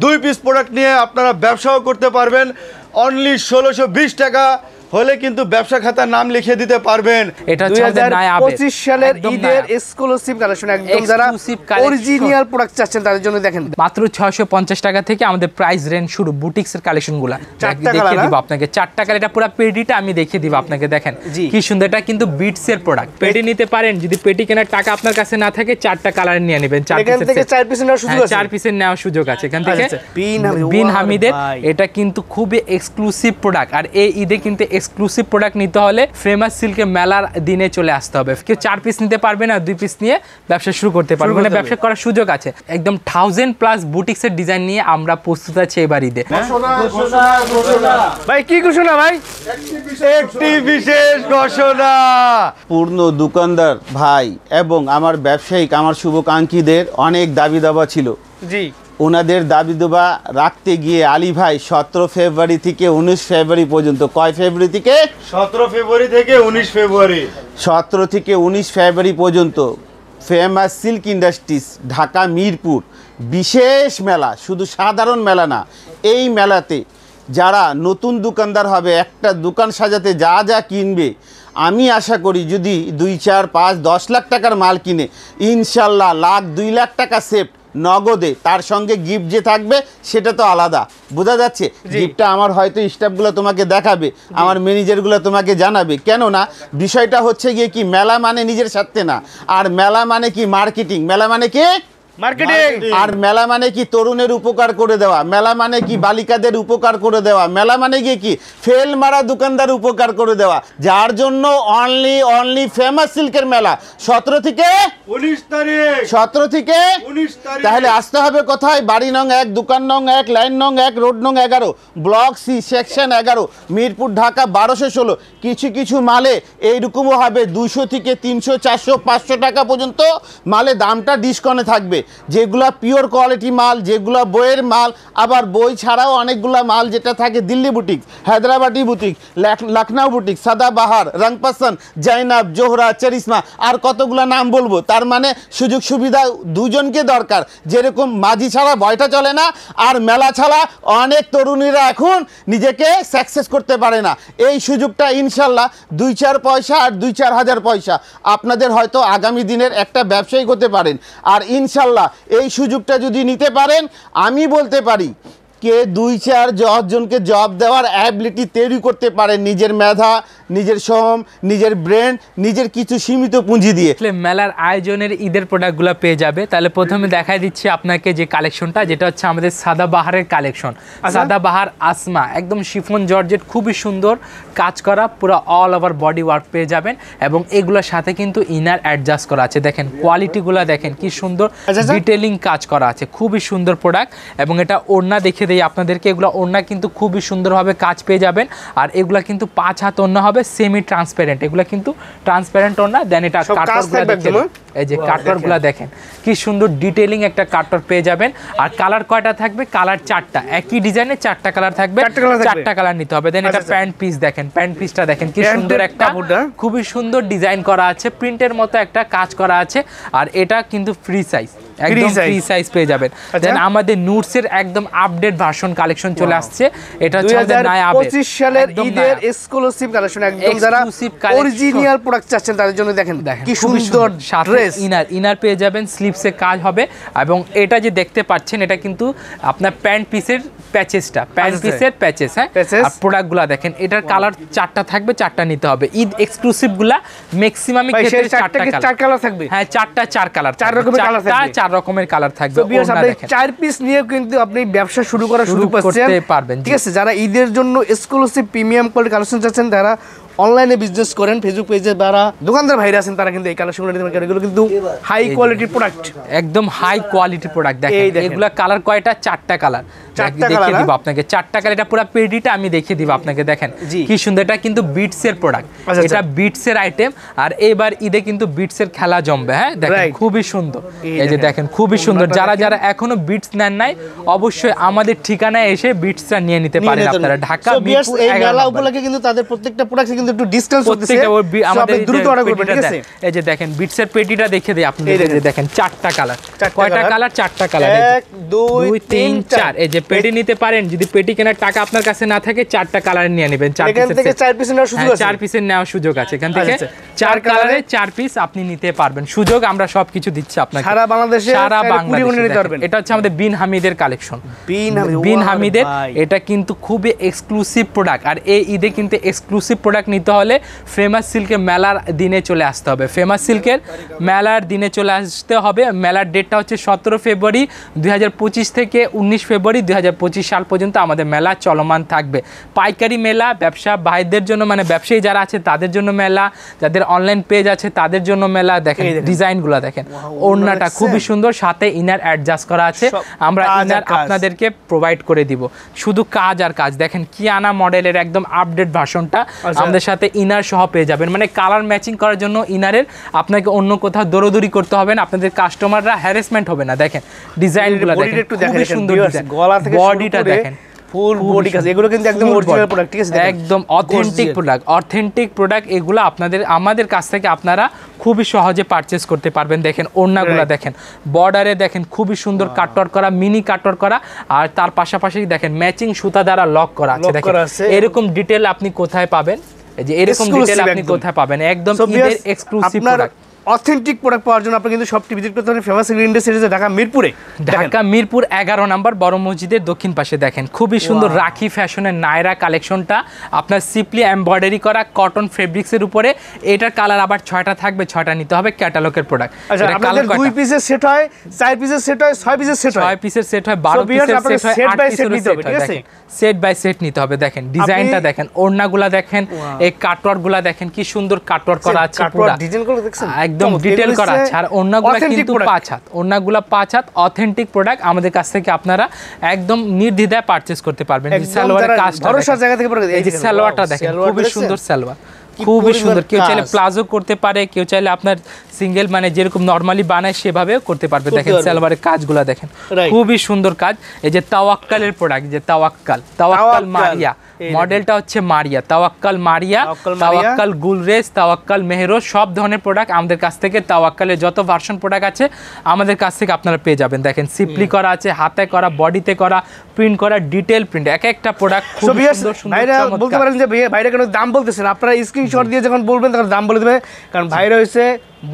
2 piece product নিয়ে আপনারা ব্যবসাও করতে পারবেন। অনলি 1620 টাকা হলে কিন্তু ব্যবসা খাতার নাম লিখে দিতে পারবেন। এটা হচ্ছে আমাদের 2025 সালের ঈদের এক্সক্লুসিভ কালেকশন, একদম যারা অরিজিনাল প্রোডাক্ট চাচ্ছেন তাদের জন্য দেখেন মাত্র 650 টাকা থেকে আমাদের প্রাইস রেঞ্জ শুরু। বুটিক্সের কালেকশনগুলো দেখিয়ে দিব আপনাকে। 4 টাকার এটা পুরো পেটিটা আমি দেখিয়ে দিব আপনাকে। দেখেন কি সুন্দর, এটা কিন্তু বিটসের প্রোডাক্ট। পেটি নিতে পারেন, যদি পেটি কেনার টাকা আপনার কাছে না থাকে 4টা কালার নিয়ে নেবেন। 4 পিসের নেওয়ার সুযোগ আছে। 4 পিসের নেওয়ার সুযোগ আছে এখান থেকে। বিন হামিদের এটা কিন্তু খুবই এক্সক্লুসিভ প্রোডাক্ট। আর এই ঈদে কিন্তু এক্সক্লুসিভ প্রোডাক্ট নিতে হলে ফেমাস সিল্কের মেলার দিনে চলে আসতে হবে। কেউ 4 পিস নিতে পারবে না, 2 পিস নিয়ে ব্যবসা শুরু করতে পারবে, মানে ব্যবসা করার সুযোগ আছে। একদম 1000+ বুটিক্সের ডিজাইন নিয়ে আমরা প্রস্তুত আছি এবার ঈদে। ভাই কি ঘোষণা ভাই? একটি বিশেষ ঘোষণা। পূর্ণ দোকানদার ভাই এবং আমার ব্যবসায়িক আমার শুভাকাঙ্ক্ষীদের অনেক দাবি দাবা ছিল। জি, ওনাদের দাবি দাবা রাখতে গিয়ে আলী ভাই 17 ফেব্রুয়ারি থেকে 19 ফেব্রুয়ারি পর্যন্ত, কয় ফেব্রুয়ারি থেকে? 17 ফেব্রুয়ারি থেকে 19 ফেব্রুয়ারি। 17 থেকে 19 ফেব্রুয়ারি পর্যন্ত famous silk industries Dhaka Mirpur বিশেষ মেলা, শুধু সাধারণ মেলা না। এই মেলাতে যারা নতুন দোকানদার হবে, একটা দোকান সাজাতে যা যা কিনবে, আমি আশা করি যদি 2, 4, 5, 10 লাখ টাকার মাল কিনে ইনশাল্লাহ 1,00,000 2 লাখ টাকা সেফ নগদে, তার সঙ্গে গিফট যে থাকবে সেটা তো আলাদা। বোঝা যাচ্ছে? গিফটটা আমার হয়তো স্টাফগুলো তোমাকে দেখাবে, আমার ম্যানেজারগুলো তোমাকে জানাবে। কেননা বিষয়টা হচ্ছে গিয়ে কি, মেলা মানে নিজের স্বার্থে না, আর মেলা মানে কি মার্কেটিং, মেলা মানে কি মার্কেটিং, আর মেলা মানে কি তরুণের উপকার করে দেওয়া, মেলা মানে কি বালিকাদের উপকার করে দেওয়া, মেলা মানে গিয়ে কি ফেল মারা দোকানদার উপকার করে দেওয়া। যার জন্য অনলি ফেমাস সিল্কের মেলা 17 থেকে 19 তারিখ, 17 থেকে 19 তারিখ। তাহলে আসতে হবে কোথায়? বাড়ি নং 1, দোকান নং 1, লাইন নং 1, রোড নং 11, block C, section 11, Mirpur, Dhaka 1216। কিছু মালে এইরকমও হবে 200 থেকে 300, 400, 500 টাকা পর্যন্ত মালে দামটা ডিসকাউন্টে থাকবে। যেগুলা পিওর কোয়ালিটি মাল, যেগুলা বইয়ের মাল, আবার বই ছাড়াও অনেকগুলা মাল যেটা থাকে Delhi boutique, Hyderabadi boutique, Lucknow boutique, Sadabahar, রংপাসন, জৈনাব, জোহরা, চরিসমা, আর কতগুলা নাম বলবো। তার মানে সুযোগ সুবিধা দুজনকে দরকার। যেরকম মাঝি ছাড়া বয়টা চলে না, আর মেলা ছাড়া অনেক তরুণীরা এখন নিজেকে সাকসেস করতে পারে না। এই সুযোগটা ইনশাল্লাহ 2-4 পয়সা আর 2-4 হাজার পয়সা আপনাদের হয়তো আগামী দিনের একটা ব্যবসায়ী করতে পারেন। আর ইনশাল্লাহ এই সুযোগটা যদি নিতে পারেন, আমি বলতে পারি কে 2-4 জনকে জব দেওয়ার অ্যাবিলিটি তৈরি করতে পারেন নিজের মেধা, নিজের শ্রম, নিজের ব্রেন, নিজের কিছু সীমিত পুঁজি দিয়ে। মেলার আয়োজনের ঈদের প্রোডাক্টগুলো পেয়ে যাবে। তাহলে প্রথমে দেখাই দিচ্ছি আপনাকে যে কালেকশনটা, যেটা হচ্ছে আমাদের সাদাবাহারের কালেকশন। সাদাবাহার আসমা, একদম শিফন জর্জেট, খুবই সুন্দর কাজ করা, পুরো অল ওভার বডি ওয়ার্ক পেয়ে যাবেন। এবং এগুলোর সাথে কিন্তু ইনার অ্যাডজাস্ট করা আছে। দেখেন কোয়ালিটিগুলো দেখেন কি সুন্দর, ডিটেলিং কাজ করা আছে, খুবই সুন্দর প্রোডাক্ট। এবং এটা ওড়না দেখে দেই আপনাদেরকে, এগুলো ওড়না কিন্তু খুবই সুন্দরভাবে কাজ পেয়ে যাবেন। আর এগুলা কিন্তু 5 হাত ওড়না হবে, সেমি ট্রান্সপারেন্ট। এগুলা কিন্তু ট্রান্সপারেন্ট ওড়না। দেন এটা কাটওয়ার্কগুলো দেখেন, এই যে কাটওয়ার্কগুলো দেখেন কি সুন্দর ডিটেইলিং একটা কাটওয়ার্ক পেয়ে যাবেন। আর কালার কয়টা থাকবে? কালার 4টা, একই ডিজাইনে 4টা কালার থাকবে, 4টা কালার নিতে হবে। দেন এটা প্যান্ট পিস দেখেন, প্যান্ট পিসটা দেখেন কি সুন্দর, একটা খুবই সুন্দর ডিজাইন করা আছে, প্রিন্টের মতো একটা কাজ করা আছে। আর এটা কিন্তু ফ্রি সাইজ, একদম ফ্রি সাইজ পেয়ে যাবেন। দেন আমাদের নুটসের একদম আপডেট ভার্সন কালেকশন চলে আসছে। এটা হচ্ছে 2025 সালের ঈদের এক্সক্লুসিভ কালেকশন, একদম যারা অরিজিনাল প্রোডাক্ট চাচ্ছেন তাদের জন্য দেখেন কি সুন্দর ড্রেস। ইনার পেয়ে যাবেন, স্লিভসে কাজ হবে। এবং এটা যে দেখতে পাচ্ছেন, এটা কিন্তু আপনার প্যান্ট পিসের প্যাচেসটা, প্যান্ট পিসের প্যাচেস। হ্যাঁ, আর প্রোডাক্টগুলো দেখেন, এটার কালার 4টা থাকবে, 4টা নিতে হবে। ঈদ এক্সক্লুসিভগুলা ম্যাক্সিমাম ক্ষেত্রে 4টা কালার থাকবে। হ্যাঁ, 4 কালার, 4 রকমের কালার থাকবে। 4 পিস নিয়ে কিন্তু আপনি ব্যবসা শুরু করা শুরু করতে পারবেন। ঠিক আছে, যারা ঈদের জন্য এক্সক্লুসিভ প্রিমিয়াম কোয়ালিটি কালেকশন চাচ্ছেন, তারা অনলাইনে বিজনেস করেন, ফেসবুক পেজে যারা দোকানদার ভাইরা আছেন, তারা কিন্তু এই কালেকশনগুলো নিতে পারেন। এগুলো কিন্তু হাই কোয়ালিটির প্রোডাক্ট, একদম হাই কোয়ালিটি প্রোডাক্ট। দেখেন এগুলা কালার কয়টা? 4টা কালার দেখিয়ে দিব আপনাকে। 4টা কালার, এটা পুরো পেডিটা আমি দেখিয়ে দিব আপনাকে। দেখেন কি সুন্দর, এটা কিন্তু বিটসের প্রোডাক্ট, এটা বিটসের আইটেম। আর এবার ঈদে কিন্তু বিটসের খেলা জমবে। হ্যাঁ, দেখেন খুবই সুন্দর, এই যে দেখেন খুবই সুন্দর। যারা এখনো বিটস নেন নাই, অবশ্যই আমাদের ঠিকানায় এসে বিটসটা নিয়ে নিতে পারেন আপনারা। ঢাকা মিরপুর এই মেলা উপলক্ষে কিন্তু তাদের প্রত্যেকটা প্রোডাক্ট কিন্তু একটু ডিসকাউন্ট চলতেছে, আমাদের দ্রুত অর্ডার করবেন। ঠিক আছে, এই যে দেখেন বিটসের পেটিটা দেখে দেই আপনাদের। এই যে দেখেন 4টা কালার, কয়টা কালার? 4টা কালার। 1 2 3 4 এই যে পেটি নিতে পারেন, যদি পেটি কেনার টাকা আপনার কাছে না থাকে 4টা কালার নিয়ে নেবেন। 4 এখান থেকে 4 পিস নেওয়ার সুযোগ আছে। 4 পিসের নেওয়ার সুযোগ আছে। এখান থেকে আচ্ছা, 4 কালারে 4 পিস আপনি নিতে পারবেন। সুযোগ আমরা সবকিছু দিচ্ছি আপনাকে সারা বাংলাদেশে, সারা বাংলাদেশে নিতে পারবেন। এটা হচ্ছে আমাদের বিন হামিদের কালেকশন। বিন হামিদের এটা কিন্তু খুবই এক্সক্লুসিভ প্রোডাক্ট। আর এই ঈদে কিন্তু এক্সক্লুসিভ প্রোডাক্ট নিতে হলে ফেমাস সিল্কের মেলার দিনে চলে আসতে হবে। ফেমাস সিল্কের মেলার দিনে চলে আসতে হবে। মেলার ডেটটা হচ্ছে 17 ফেব্রুয়ারি 2025 থেকে 19 ফেব্রুয়ারি 2025 সাল পর্যন্ত আমাদের মেলা চলমান থাকবে। পাইকারি মেলা, ব্যবসা ভাইদের জন্য, মানে ব্যবসায়ী যারা আছে তাদের জন্য মেলা, যাদের অনলাইন পেজ আছে তাদের জন্য মেলা। দেখেন ডিজাইনগুলো দেখেন, ওড়নাটা খুবই সুন্দর, সাথে ইনার অ্যাডজাস্ট করা আছে। আমরা ইনার আপনাদেরকে প্রোভাইড করে দিব। শুধু কাজ আর কাজ। দেখেন কিয়ানা মডেলের একদম আপডেট ভার্সনটা আমাদের সাথে ইনার সহ পেয়ে যাবেন। মানে কালার ম্যাচিং করার জন্য ইনারের আপনাকে অন্য কোথাও দৌড়দৌড়ি করতে হবে না, আপনাদের কাস্টমাররা হ্যারাসমেন্ট হবে না। দেখেন ডিজাইনগুলো দেখেন, খুবই সুন্দর ডিজাইন। গলা থেকে বডিটা দেখেন, ফুল বডি কাজ। এগুলো কিন্তু একদম অরিজিনাল প্রোডাক্ট, ঠিক আছে? একদম অথেন্টিক প্রোডাক্ট, অথেন্টিক প্রোডাক্ট। এগুলো আমাদের কাছ থেকে আপনারা খুবই সহজে পারচেজ করতে পারবেন। দেখেন ওড়নাগুলো দেখেন, বর্ডারে দেখেন খুবই সুন্দর কাটওয়ার্ক করা, মিনি কাটওয়ার্ক করা, আর তার পাশাপাশি দেখেন ম্যাচিং সুতা দ্বারা লক করা আছে। দেখেন এরকম ডিটেল আপনি কোথায় পাবেন? এই যে এরকম ডিটেল আপনি কোথায় পাবেন? একদম ঈদের এক্সক্লুসিভ প্রোডাক্ট। অথেন্টিক প্রোডাক্ট পাওয়ার জন্য আপনি কিন্তু সবটি ভিজিট করতে পারেন ফেমাস ইন্ডাস্ট্রিজে, ঢাকা মিরপুরে। ঢাকা মিরপুর 11 নম্বর বড় মসজিদের দক্ষিণ পাশে। দেখেন খুবই সুন্দর রাখি ফ্যাশনের নায়রা কালেকশনটা, আপনার সিম্পলি এমব্রয়ডারি করা কটন ফেব্রিক্সের উপরে। এটার কালার আবার 6টা থাকবে, 6টা নিতে হবে, ক্যাটালগের প্রোডাক্ট। আচ্ছা, আপনাদের 2 পিসের সেট হয়, 4 পিসের সেট হয়, 6 পিসের সেট হয়, 6 পিসের সেট হয়, 12 পিসের সেট হয়, 8 পিসের সেট হয়। দেখেন সেট বাই সেট নিতে হবে। দেখেন ডিজাইনটা দেখেন, ওড়নাগুলা দেখেন, এই কাটওয়ার্কগুলা দেখেন কি সুন্দর কাটওয়ার্ক করা আছে, পুরো ডিজাইনগুলো দেখছেন একদম ডিটেইল করা আছে। আর ওড়নাগুলা কিন্তু 5 হাত, ওড়নাগুলা 5 হাত, অথেন্টিক প্রোডাক্ট। আমাদের কাছ থেকে আপনারা একদম নির্দ্বিধায় পারচেজ করতে পারবেন। সালোয়ারের কাজটা ভরসার জায়গা থেকে এই যে সালোয়ারটা দেখেন, খুবই সুন্দর সালোয়ার, খুবই সুন্দর। কেউ চাইলে প্লাজো করতে পারে, কেউ চাইলে আপনার সিঙ্গেল মানে যেরকম নরমালি বানায় সেভাবেও করতে পারবে। দেখেন সালোয়ারের কাজগুলো দেখেন, খুবই সুন্দর কাজ। এই যে তাওয়াক্কালের প্রোডাক্ট, যে তাওয়াক্কাল মারিয়া মডেলটা হচ্ছে মারিয়া, তাওয়াক্কাল মারিয়া, তাওয়াক্কাল গুলরেজ, তাওয়াক্কাল মেহরোজ, সব ধরনের প্রোডাক্ট আমাদের কাছ থেকে। তাওয়াক্কালের যত ভার্সন প্রোডাক্ট আছে আমাদের কাছ থেকে আপনারা পেয়ে যাবেন। দেখেন সিম্পলি করা আছে, হাতে করা, বডিতে করা, প্রিন্ট করা, ডিটেল প্রিন্ট, এক একটা প্রোডাক্ট খুব সুন্দর সুন্দর। ভাইরা বলতে পারেন যে ভাইরা কেন দাম বলতেছেন, আপনারা স্ক্রিনশট দিয়ে যখন বলবেন তখন দাম বলে দেবে, কারণ ভাইরা হইছে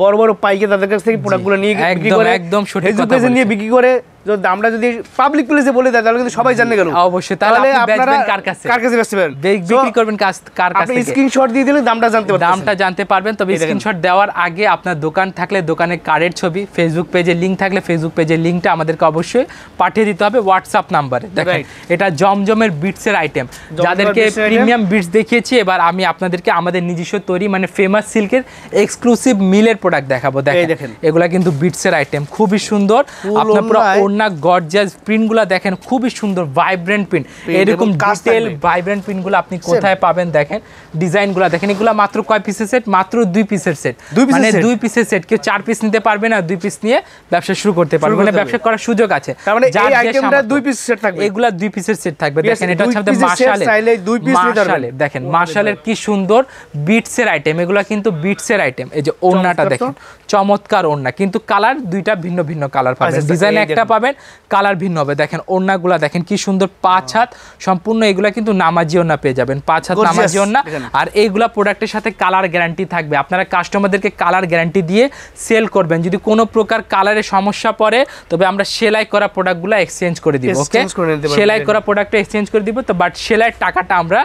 বড় বড় পাইকে তাদের কাছ থেকে প্রোডাক্টগুলো নিয়ে বিক্রি করে, একদম সঠিক কথা বলেছেন, নিয়ে বিক্রি করে। যদি আমরা যদি পাবলিক প্লেসে বলে দেয় তাহলে কিন্তু সবাই জানতে গেল। অবশ্যই, তাহলে আপনারা কার কাছে বেচবেন, বিক্রি করবেন কার কাছে, আপনি স্ক্রিনশট দিয়ে দিলে দামটা জানতে পারবেন। তবে স্ক্রিনশট দেওয়ার আগে আপনার দোকান থাকলে দোকানের কার্ডের ছবি, ফেসবুক পেজে লিংক থাকলে ফেসবুক পেজের লিংকটা আমাদেরকে অবশ্যই পাঠিয়ে দিতে হবে হোয়াটসঅ্যাপ নাম্বারে। দেখেন এটা জমজমের বিটসের আইটেম, যাদেরকে প্রিমিয়াম বিটস দেখিয়েছি। এবার আমি আপনাদেরকে আমাদের নিজস্ব তৈরি মানে ফেমাস সিল্কের এক্সক্লুসিভ মিলের প্রোডাক্ট দেখাবো। দেখেন এগুলা কিন্তু বিটসের আইটেম, খুবই সুন্দর। আপনার পুরো ওড়না গর্জিয়াস প্রিন্টগুলো দেখেন, খুবই সুন্দর ভাইব্রেন্ট প্রিন্ট। এরকম ডিটেইল ভাইব্রেন্ট প্রিন্টগুলো আপনি কোথায় পাবেন? দেখেন ডিজাইনগুলো দেখেন। এগুলো মাত্র কয় পিসের সেট? মাত্র 2 পিসের সেট, মানে 2 পিসের সেট। কেউ 4 পিস নিতে পারবে না, 2 পিস নিয়ে ব্যবসা শুরু করতে পারবে, মানে ব্যবসা করার সুযোগ আছে। তার মানে এই আইটেমটা 2 পিস সেট থাকবে, এগুলা 2 পিসের সেট থাকবে। দেখেন এটা হচ্ছে আমাদের মার্শালের, দেখেন মার্শালের কি সুন্দর বিটসের আইটেম। এগুলা কিন্তু বিটসের আইটেম। এই যে ওড়নাটা দেখেন, চমৎকার ওড়না, কিন্তু কালার দুইটা ভিন্ন ভিন্ন কালার পাবেন। ডিজাইন একটা পাবেন, কালার ভিন্ন হবে। দেখেন ওড়নাগুলা দেখেন কি সুন্দর, 5 হাত সম্পূর্ণ। এগুলা কিন্তু নামাজি ওড়না পেয়ে যাবেন, 5 হাত নামাজি ওড়না। আর এইগুলা প্রোডাক্টের সাথে কালার গ্যারান্টি থাকবে। আপনারা কাস্টমারদেরকে কালার গ্যারান্টি দিয়ে সেল করবেন। যদি কোনো প্রকার কালারের সমস্যা পড়ে তবে আমরা সেলাই করা প্রোডাক্টগুলো এক্সচেঞ্জ করে দিব। ওকে, সেলাই করা প্রোডাক্টটা এক্সচেঞ্জ করে দিব তো, বাট সেলাইয়ের টাকাটা আমরা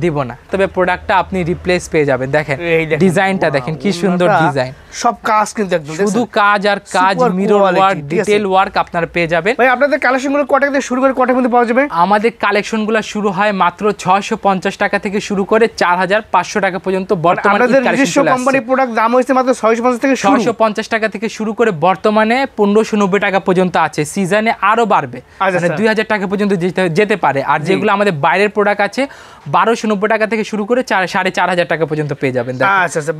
দিব না, তবে প্রোডাক্টটা আপনি রিপ্লেস পেয়ে যাবেন। দেখেন ডিজাইনটা দেখেন কি সুন্দর ডিজাইন, সব কাজ কিন্তু একদম শুধু কাজ আর কাজ, মিরর ওয়ার্ক, ডিটেইল ওয়ার্ক আপনারা পেয়ে যাবেন। ভাই আপনাদের কালেকশনগুলো কটা থেকে শুরু করে কটা পর্যন্ত পাওয়া যাবে? আমাদের কালেকশনগুলো শুরু হয় মাত্র 650 টাকা থেকে শুরু করে 4500 টাকা পর্যন্ত। বর্তমানে আপনাদের নিজস্ব কোম্পানি প্রোডাক্ট দাম হইছে মাত্র 650 থেকে শুরু, 650 টাকা থেকে শুরু করে বর্তমানে 1590 টাকা পর্যন্ত আছে। সিজনে আরো বাড়বে, মানে 2000 টাকা পর্যন্ত যেতে পারে। আর যেগুলো আমাদের বাইরের প্রোডাক্ট আছে 1290 টাকা থেকে শুরু করে 4500 টাকা পর্যন্ত পেয়ে যাবেন। আচ্ছা আচ্ছা,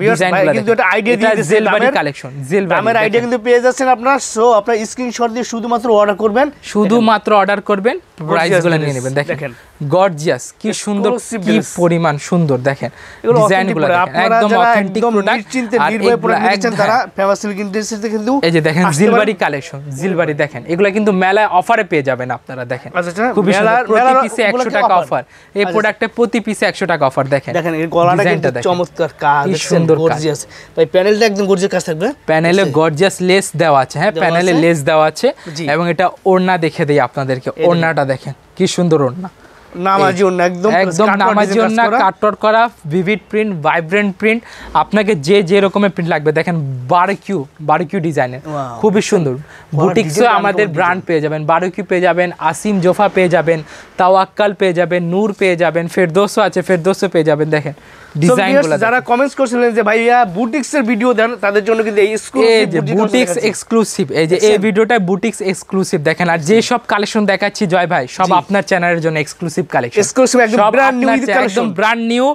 কিন্তু একটা আইডিয়া দিয়ে দিয়েছেন, জিলবাড়ি কালেকশন, জিলবাড়ি দামের আইডিয়া কিন্তু পেয়ে যাচ্ছেন আপনারা। সো আপনারা স্ক্রিনশট দিয়ে শুধুমাত্র অর্ডার করবেন, শুধুমাত্র অর্ডার করবেন, প্রাইসগুলো নিয়ে নেবেন। দেখেন গর্জিয়াস, কি সুন্দর, কি পরিমাণ সুন্দর, দেখেন ডিজাইনগুলো একদম অথেন্টিক প্রোডাক্ট। নিশ্চিন্তে নির্ভয়ে প্রোডাক্ট নিচ্ছেন তারা ফেমাস সিল্ক ইন্ডাস্ট্রিতে কিন্তু। এই যে দেখেন জিলবাড়ি কালেকশন, জিলবাড়ি দেখেন, এগুলা কিন্তু মেলায় অফারে পেয়ে যাবেন আপনারা। দেখেন খুবই সুন্দর, প্রতি পিসে 100 টাকা অফার। এই প্রোডাক্টে প্রতি পিসে 100 টাকা অফার। দেখেন দেখেন এর গলাটা কিন্তু চমৎকার কাজ, কি সুন্দর গর্জিয়াস। ভাই প্যানেলটা একদম গর্জিয়াস কাজ থাকবে, প্যানেলে গর্জিয়াস লেস দেওয়া আছে। হ্যাঁ, প্যানেলে লেস দেওয়া আছে এবং এটা ওড়না দেখে দেই আপনাদেরকে। ওড়নাটা দেখেন কি সুন্দর ওড়না, নামাজি ওড়না, একদম নামাজি ওড়না, কাটওয়ার্ক করা, ভিভিড প্রিন্ট, ভাইব্রেন্ট প্রিন্ট। আপনাকে যে রকমের প্রিন্ট লাগবে, দেখেন বারকিউ ডিজাইনের, খুবই সুন্দর। বুটিক্সও আমাদের ব্র্যান্ড পেয়ে যাবেন, বারকিউ পেয়ে যাবেন, আসিম জোফা পেয়ে যাবেন, তাওয়াক্কাল পেয়ে যাবেন, নূর পেয়ে যাবেন, ফেরদৌসও আছে, ফেরদৌসও পেয়ে যাবেন। দেখেন ডিজাইনগুলো, যারা কমেন্টস করছিলেন যে ভাইয়া বুটিক্সের ভিডিও দেন, তাদের জন্য কিন্তু এই বুটিক্স এক্সক্লুসিভ, এই যে এই ভিডিওটা বুটিক্স এক্সক্লুসিভ দেখেন। আর যে সব কালেকশন দেখাচ্ছি জয় ভাই, সব আপনার চ্যানেলের জন্য এক্সক্লুসিভ কালেকশন, এক্সক্লুসিভ একদম ব্র্যান্ড নিউ কালেকশন, একদম ব্র্যান্ড নিউ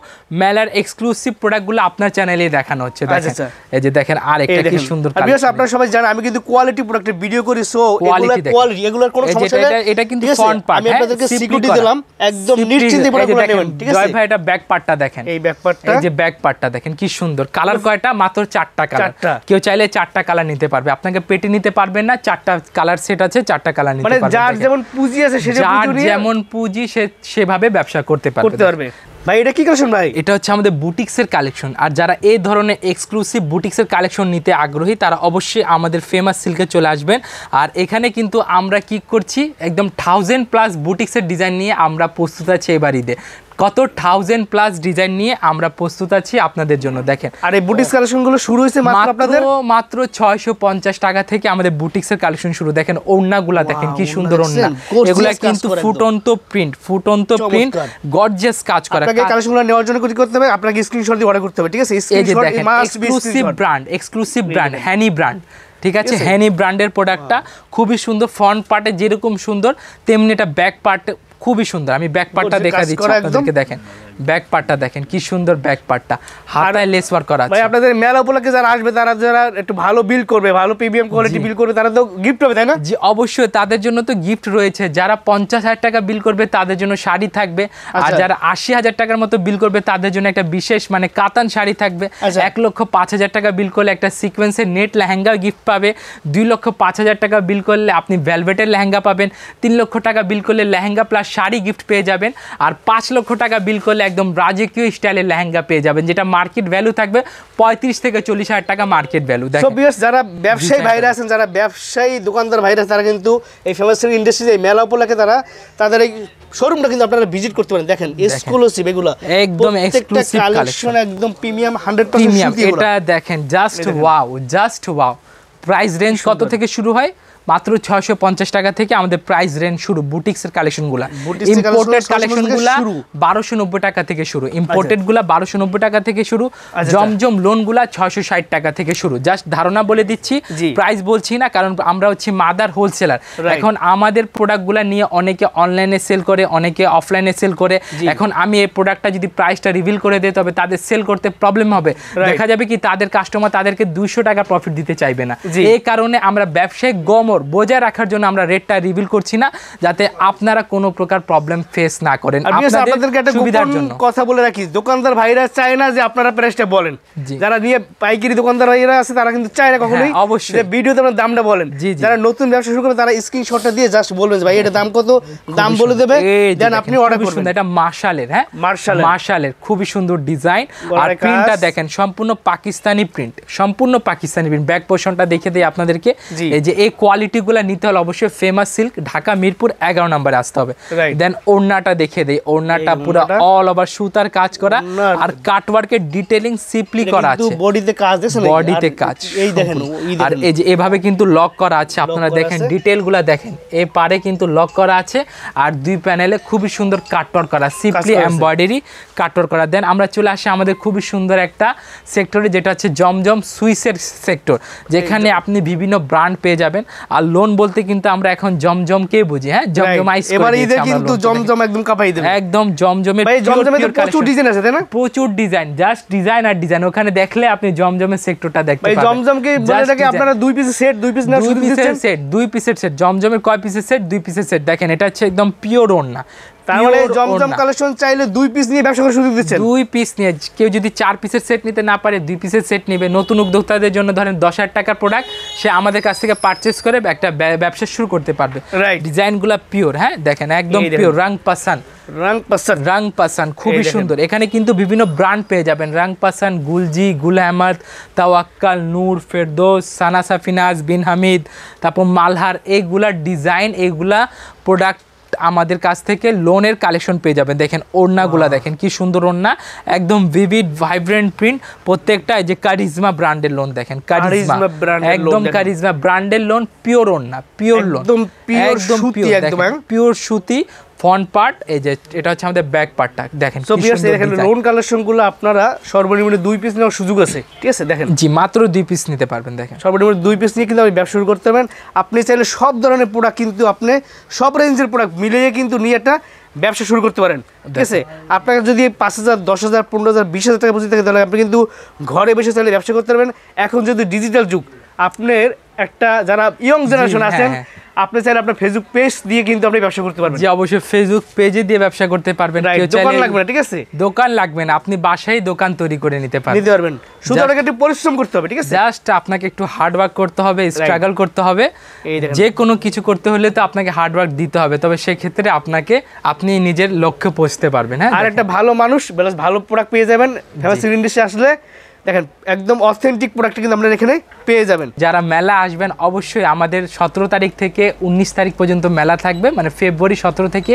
মেলার এক্সক্লুসিভ প্রোডাক্টগুলো আপনার চ্যানেলেই দেখানো হচ্ছে। দেখেন এই যে দেখেন আরেকটা কি সুন্দর কালেকশন। আপনারা সবাই জানেন আমি কিন্তু কোয়ালিটি প্রোডাক্টের ভিডিও করি, সো কোয়ালিটি এগুলোর কোনো সমস্যা নেই। এটা কিন্তু ফ্রন্ট পার্ট, আমি আপনাদেরকে সিকিউরিটি দিলাম, একদম নিশ্চিন্তে প্রোডাক্টগুলো নেবেন, ঠিক আছে? জয় ভাই এটা ব্যাক পার্টটা দেখেন, এই ব্যাক পার্টটা, এই যে ব্যাক পার্টটা দেখেন কি সুন্দর। কালার কয়টা? মাত্র 4টা কালার। কেউ চাইলে 4টা কালার নিতে পারবে, আপনাকে পেটে নিতে পারবেন না। 4টা কালার সেট আছে, 4টা কালার নিতে পারবে। যার যেমন পুঁজি আছে যেমন পুঁজি সেভাবে ব্যবসা করতে পারবে। ভাই এটা কি কালেকশন ভাই? এটা হচ্ছে আমাদের বুটিক্সের কালেকশন। আর যারা এই ধরনের এক্সক্লুসিভ বুটিক্সের কালেকশন নিতে আগ্রহী, তারা অবশ্যই আমাদের ফেমাস সিল্কে চলে আসবেন। আর এখানে কিন্তু আমরা কি করছি, একদম 1000+ বুটিক্সের ডিজাইন নিয়ে আমরা প্রস্তুত আছি এবার ঈদে। কত 1000+ ডিজাইন নিয়ে আমরা প্রস্তুত আছি আপনাদের জন্য। দেখেন আর এই বুটিক্স কালেকশনগুলো শুরু হয়েছে মাত্র 650 টাকা থেকে আমাদের বুটিক্সের কালেকশন শুরু। দেখেন ওড়নাগুলা দেখেন কি সুন্দর ওড়না, এগুলা কিন্তু ফুটন্ত প্রিন্ট, গর্জিয়াস কাজ করা। আপনাকে কালেকশনগুলো নেওয়ার জন্য কি করতে হবে? আপনাকে স্ক্রিনশট দিয়ে অর্ডার করতে হবে, ঠিক আছে? স্ক্রিনশট এক্সক্লুসিভ ব্র্যান্ড হ্যানি ব্র্যান্ড, ঠিক আছে? হ্যানি ব্র্যান্ডের প্রোডাক্টটা খুবই সুন্দর। ফ্রন্ট পার্টে যেরকম সুন্দর, তেমনি এটা ব্যাক পার্ট খুবই সুন্দর। আমি ব্যাক পার্টটা দেখা দিচ্ছি আপনাদেরকে। দেখেন ব্যাক পার্টটা দেখেন কি সুন্দর, ব্যাক পার্টটা হাতায় লেস ওয়ার্ক করা আছে। ভাই আপনাদের মেলা উপলক্ষে যারা আসবে, তারা যারা একটু ভালো বিল করবে, ভালো প্রিমিয়াম কোয়ালিটি বিল করবে, তারা তো গিফট হবে, তাই না? জি অবশ্যই, তাদের জন্য তো গিফট রয়েছে। যারা 50,000 টাকা বিল করবে তাদের জন্য শাড়ি থাকবে। আর যারা 80,000 টাকার মতো বিল করবে তাদের জন্য একটা বিশেষ মানে কাতান শাড়ি থাকবে। 1,05,000 টাকা বিল করলে একটা সিকোয়েন্সের নেট লেহেঙ্গা গিফট পাবে। 2,05,000 টাকা বিল করলে আপনি ভেলভেটের লেহেঙ্গা পাবেন। 3 লক্ষ টাকা বিল করলে লেহেঙ্গা প্লাস শাড়ি গিফট পেয়ে যাবেন। আর 5 লক্ষ টাকা বিল করলে একদম রাজকীয় স্টাইলের লেহেঙ্গা পেয়ে যাবেন, যেটা মার্কেট ভ্যালু থাকবে 35 থেকে 40,000 টাকা মার্কেট ভ্যালু। যারা ব্যবসায়ী ভাইরা আছেন, যারা ব্যবসায়ী দোকানদার ভাইরা, তারা কিন্তু এই ফেমাস ইন্ডাস্ট্রিজ এই মেলা উপলক্ষে তাদের এই শোরুমটা কিন্তু আপনারা ভিজিট করতে পারেন। দেখেন এক্সক্লুসিভ, এগুলো একদম এক্সক্লুসিভ কালেকশন, একদম প্রিমিয়াম 100% প্রিমিয়াম। এটা দেখেন জাস্ট ওয়াও। প্রাইস রেঞ্জ কত থেকে শুরু হয়? মাত্র 650 টাকা থেকে আমাদের প্রাইস রেঞ্জ শুরু। বুটিক্সের কালেকশনগুলো, ইম্পোর্টেড কালেকশনগুলো 1290 টাকা থেকে শুরু। ইম্পোর্টেডগুলো 1290 টাকা থেকে শুরু। জমজম লোনগুলা 660 টাকা থেকে শুরু। জাস্ট ধারণা বলে দিচ্ছি, প্রাইস বলছি না, কারণ আমরা হচ্ছে মাদার হোলসেলার। এখন আমাদের প্রোডাক্টগুলো নিয়ে অনেকে অনলাইনে সেল করে, অনেকে অফলাইনে সেল করে। এখন আমি এই প্রোডাক্টটা যদি প্রাইসটা রিভিল করে দিই, তবে তাদের সেল করতে প্রবলেম হবে। দেখা যাবে কি তাদের কাস্টমার তাদেরকে 200 টাকা প্রফিট দিতে চাইবে না। এই কারণে আমরা ব্যবসায়িক বজায় রাখার জন্য আমরা রেটটা রিভিল করছি না, যাতে আপনারা কোনো প্রকার প্রবলেম ফেস না করেন। আপনাদেরকে একটা গোপন কথা বলে রাখি, দোকানদার ভাইরা চায় না যে আপনারা প্রাইসটা বলেন। যারা নিয়ে পাইকারি দোকানদার ভাইরা আছে, তারা কিন্তু চায় না কখনোই অবশ্যই যে ভিডিওতে আপনারা দামটা বলেন। যারা নতুন ব্যবসা শুরু করবে, তারা স্ক্রিনশটটা দিয়ে জাস্ট বলবেন ভাই এটা দাম কত, দাম বলে দেবে, দেন আপনি অর্ডার করবেন। এটা মার্শালের, হ্যাঁ মার্শালের খুবই সুন্দর ডিজাইন। আর প্রিন্টটা দেখেন সম্পূর্ণ পাকিস্তানি প্রিন্ট, ব্যাক পোর্শনটা দেখে দেই আপনাদেরকে। এই যে এই কোয়ালিটিগুলো নিতে হলে অবশ্যই ফেমাস সিল্ক, ঢাকা মিরপুর 11 নম্বরে আসতে হবে। দেন ওড়নাটা দেখে দেই, ওড়নাটা পুরো অল ওভার সুতার কাজ করা আর কাটওয়ার্কের ডিটেইলিং সিম্পলি করা আছে। বডিতে কাজ দেখেন, বডিতে কাজ এই দেখেন। আর এই যে এভাবে কিন্তু লক করা আছে, আপনারা দেখেন ডিটেইলগুলো দেখেন। এই পারে কিন্তু লক করা আছে, আর দুই প্যানেলে খুবই সুন্দর কাটওয়ার্ক করা, সিম্পলি এমব্রয়ডারি কাটওয়ার্ক করা। দেন আমরা চলে আসি আমাদের খুবই সুন্দর একটা সেক্টরে, যেটা হচ্ছে জমজম সুইসের সেক্টর, যেখানে আপনি বিভিন্ন ব্র্যান্ড পেয়ে যাবেন। আর লোন বলতে কিন্তু আমরা এখন জমজমকেই বুঝি, হ্যাঁ জমজমাইজ করে এবার দিয়েছি ঈদে আমরা কিন্তু loan টা। জমজম একদম কাঁপাই দেবে। একদম জমজমের ভাই জমজমে তো pure প্রচুর collection। ডিজাইন আছে তাই না? প্রচুর ডিজাইন, জাস্ট ডিজাইন আর ডিজাইন। ওখানে দেখলে আপনি জমজমের সেক্টরটা দেখতে ভাই পাবেন। জমজমকে বলে থাকে আপনারা 2 পিসের সেট, 2 পিস না দুই শুধু পিসের দিচ্ছেন। সেট, 2 পিসের সেট। জমজমের কয় পিসের সেট? 2 পিসের সেট। দেখেন এটা হচ্ছে একদম পিওর ওড়না। তার মানে জমজম কালেকশন চাইলে 2 পিস নিয়ে ব্যবসা করার সুযোগ দিচ্ছেন। 2 পিস নিয়ে কেউ যদি 4 পিসের সেট নিতে না পারে 2 পিসের সেট নেবে। নতুন উদ্যোক্তাদের জন্য ধরেন 10,000 টাকার প্রোডাক্ট সে আমাদের কাছ থেকে পারচেজ করে একটা ব্যবসা শুরু করতে পারবে। রাইট। ডিজাইনগুলো পিওর, হ্যাঁ দেখেন একদম পিওর। রাং পাসান খুবই সুন্দর। এখানে কিন্তু বিভিন্ন ব্র্যান্ড পেয়ে যাবেন। রাং পাসান, গুলজি, গুল আহমদ, তাওয়াক্কাল, নূর, ফেরদৌস, সানা সাফিনাজ, বিন হামিদ, তারপর মালহার, এইগুলা ডিজাইন, এইগুলা প্রোডাক্ট আমাদের কাছ থেকে লোনের কালেকশন পেয়ে যাবেন। দেখেন ওড়নাগুলা দেখেন কি সুন্দর ওড়না, একদম ভিভিড ভাইব্রেন্ট প্রিন্ট প্রত্যেকটা। যে কারিজমা ব্র্যান্ডের লোন দেখেন, কারিজমা একদম কারিজমা ব্র্যান্ডের লোন, পিওর ওড়না, পিওর লোন, একদম পিওর সুতি, একদম পিওর সুতি। ফ্রন্ট পার্ট এই যে এটা হচ্ছে আমাদের ব্যাক পার্টটা দেখেন। সো ভিউয়ার্স এখানে লোন কালেকশনগুলো আপনারা সর্বনিম্ন 2 পিস নেওয়ার সুযোগ আছে, ঠিক আছে? দেখেন জি মাত্র 2 পিস নিতে পারবেন। দেখেন সর্বনিম্ন 2 পিস নিয়ে কিন্তু আপনি ব্যবসা শুরু করতে পারবেন। আপনি চাইলে সব ধরনের প্রোডাক্ট কিন্তু আপনি সব রেঞ্জের প্রোডাক্ট মিলিয়ে কিন্তু নিয়ে একটা ব্যবসা শুরু করতে পারেন, ঠিক আছে? আপনাকে যদি 5,000, 10,000, 15,000, 20,000 টাকা পুঁজি থাকে তাহলে আপনি কিন্তু ঘরে বসে চাইলে ব্যবসা করতে পারবেন। এখন যদি ডিজিটাল যুগ, আপনার একটা যারা ইয়ং জেনারেশন আছেন, আপনি চাইলে আপনার ফেসবুক পেজ দিয়ে কিন্তু আপনি ব্যবসা করতে পারবেন। জি অবশ্যই ফেসবুক পেজে দিয়ে ব্যবসা করতে পারবেন। কেউ দোকান চাইলে লাগবে না, ঠিক আছে? দোকান লাগবে না, আপনি বাসায় দোকান তৈরি করে নিতে পারবেন। শুধু আপনাকে একটু পরিশ্রম করতে হবে, ঠিক আছে? জাস্ট আপনাকে একটু হার্ড ওয়ার্ক করতে হবে, স্ট্রাগল করতে হবে। যে কোনো কিছু করতে হলে তো আপনাকে হার্ড ওয়ার্ক দিতে হবে, তবে সেই ক্ষেত্রে আপনি নিজের লক্ষ্যে পৌঁছতে পারবেন। হ্যাঁ, আর একটা ভালো মানুষ ভালো প্রোডাক্ট পেয়ে যাবেন। ফেমাস ইন্ডাস্ট্রি আসলে দেখেন একদম অথেন্টিক প্রোডাক্ট কিন্তু আপনারা এখানে পেয়ে যাবেন। যারা মেলা আসবেন অবশ্যই আমাদের 17 তারিখ থেকে 19 তারিখ পর্যন্ত মেলা থাকবে, মানে ফেব্রুয়ারি 17 থেকে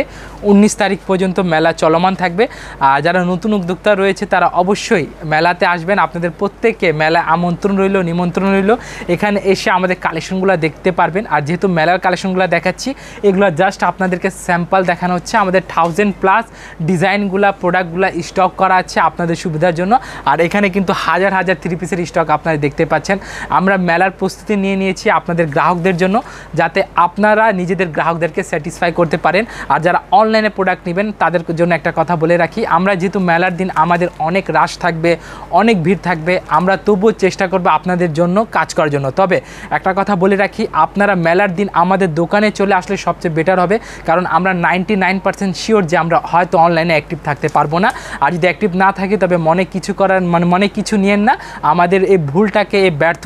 19 তারিখ পর্যন্ত মেলা চলমান থাকবে। আর যারা নতুন উদ্যোক্তা রয়েছে তারা অবশ্যই মেলাতে আসবেন। আপনাদের প্রত্যেককে মেলায় আমন্ত্রণ রইল, নিমন্ত্রণ রইল। এখানে এসে আমাদের কালেকশনগুলো দেখতে পারবেন। আর যেহেতু মেলার কালেকশনগুলো দেখাচ্ছি, এগুলো জাস্ট আপনাদেরকে স্যাম্পল দেখানো হচ্ছে। আমাদের 1000+ ডিজাইনগুলো, প্রোডাক্টগুলো স্টক করা আছে আপনাদের সুবিধার জন্য। আর এখানে কিন্তু হাজার 3 পিসের স্টক আপনারা দেখতে পাচ্ছেন। আমরা মেলার প্রস্তুতি নিয়ে নিয়েছি আপনাদের গ্রাহকদের জন্য, যাতে আপনারা নিজেদের গ্রাহকদেরকে স্যাটিসফাই করতে পারেন। আর যারা অনলাইনে প্রোডাক্ট নেবেন তাদের জন্য একটা কথা বলে রাখি, আমরা যেহেতু মেলার দিন আমাদের অনেক রাশ থাকবে, অনেক ভিড় থাকবে, আমরা তবুও চেষ্টা করব আপনাদের জন্য কাজ করার জন্য। তবে একটা কথা বলে রাখি, আপনারা মেলার দিন আমাদের দোকানে চলে আসলে সবচেয়ে বেটার হবে, কারণ আমরা 99% শিওর যে আমরা হয়তো অনলাইনে অ্যাক্টিভ থাকতে পারবো না। আর যদি অ্যাক্টিভ না থাকি তবে মনে কিছু নিয়েন না, আমাদের এই ভুলটাকে, এই ব্যর্থ